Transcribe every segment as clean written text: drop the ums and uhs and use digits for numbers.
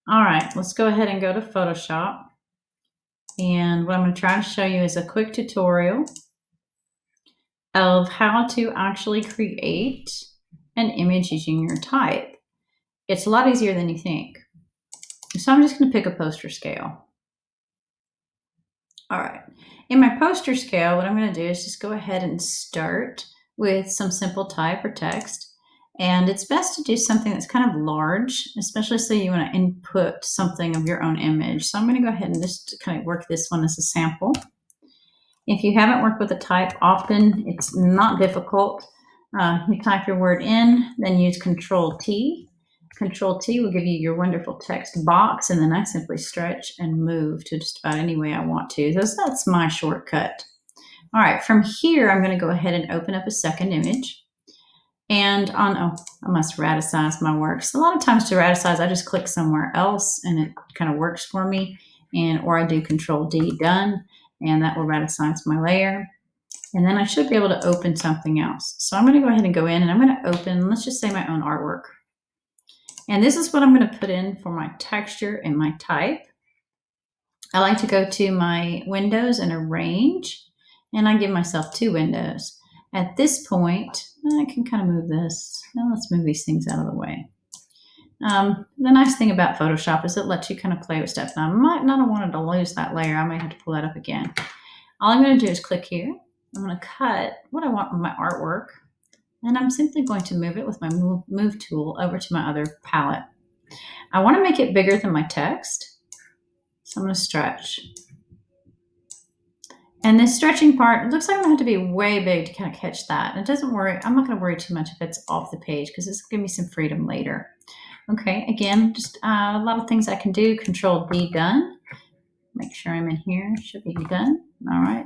All right, let's go ahead and go to Photoshop. And what I'm going to try to show you is a quick tutorial of how to actually create an image using your type. It's a lot easier than you think. So I'm just going to pick a poster scale. All right. In my poster scale, what I'm going to do is just go ahead and start with some simple type or text. And it's best to do something that's kind of large, especially so you want to input something of your own image. So I'm going to go ahead and just kind of work this one as a sample. If you haven't worked with a type often, it's not difficult. You type your word in, then use Control T. Control T will give you your wonderful text box, and then I simply stretch and move to just about any way I want to. That's my shortcut. All right, from here, I'm going to go ahead and open up a second image. And I must radicize my works. A lot of times to radicize, I just click somewhere else and it kind of works for me. Or I do Control D, done, and that will radicize my layer. And then I should be able to open something else. So I'm going to go ahead and go in and I'm going to open, let's just say, my own artwork. And this is what I'm going to put in for my texture and my type. I like to go to my windows and arrange, and I give myself 2 windows. At this point, I can kind of move this. Now let's move these things out of the way. The nice thing about Photoshop is it lets you kind of play with stuff. Now I might not have wanted to lose that layer. I may have to pull that up again. All I'm going to do is click here. I'm going to cut what I want with my artwork, and I'm simply going to move it with my move tool over to my other palette. I want to make it bigger than my text, so I'm going to stretch. And this stretching part, it looks like I'm going to have to be way big to kind of catch that. And it doesn't worry, I'm not going to worry too much if it's off the page because it's going to give me some freedom later. Okay, again, just a lot of things I can do. Control D, done. Make sure I'm in here. Should be done. All right.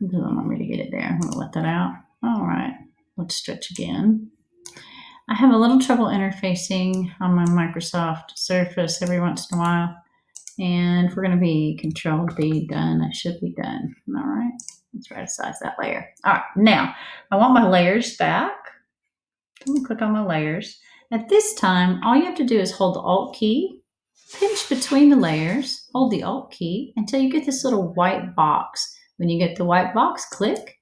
It doesn't want me to get it there. I'm going to let that out. All right. Let's stretch again. I have a little trouble interfacing on my Microsoft Surface every once in a while. And we're going to be Control B, done. That should be done. All right. Let's radicize that layer. All right. Now, I want my layers back. I'm going to click on my layers. At this time, all you have to do is hold the Alt key, pinch between the layers, hold the Alt key until you get this little white box. When you get the white box, click,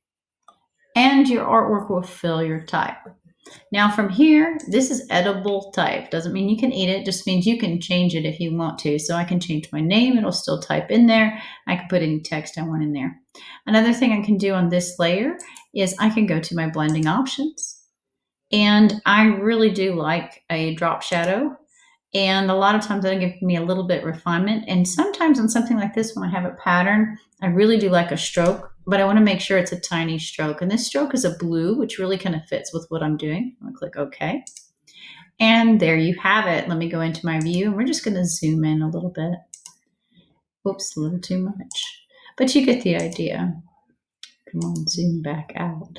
and your artwork will fill your type. Now from here, this is editable type. Doesn't mean you can eat it, just means you can change it if you want to. So I can change my name, it'll still type in there. I can put any text I want in there. Another thing I can do on this layer is I can go to my blending options. And I really do like a drop shadow. And a lot of times that'll give me a little bit refinement. And sometimes on something like this, when I have a pattern, I really do like a stroke, but I want to make sure it's a tiny stroke. And this stroke is a blue, which really kind of fits with what I'm doing. I'm going to click OK. And there you have it. Let me go into my view, and we're just going to zoom in a little bit. Oops, a little too much. But you get the idea. Come on, zoom back out.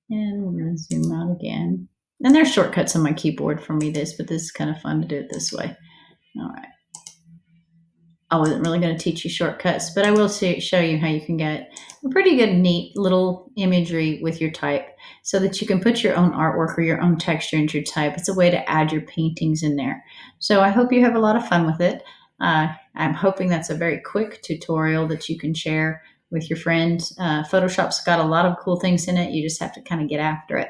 And we're going to zoom out again. And there's shortcuts on my keyboard for me, but this is kind of fun to do it this way. All right. I wasn't really going to teach you shortcuts, but I will show you how you can get a pretty good, neat little imagery with your type so that you can put your own artwork or your own texture into your type. It's a way to add your paintings in there. So I hope you have a lot of fun with it. I'm hoping that's a very quick tutorial that you can share with your friends. Photoshop's got a lot of cool things in it. You just have to kind of get after it.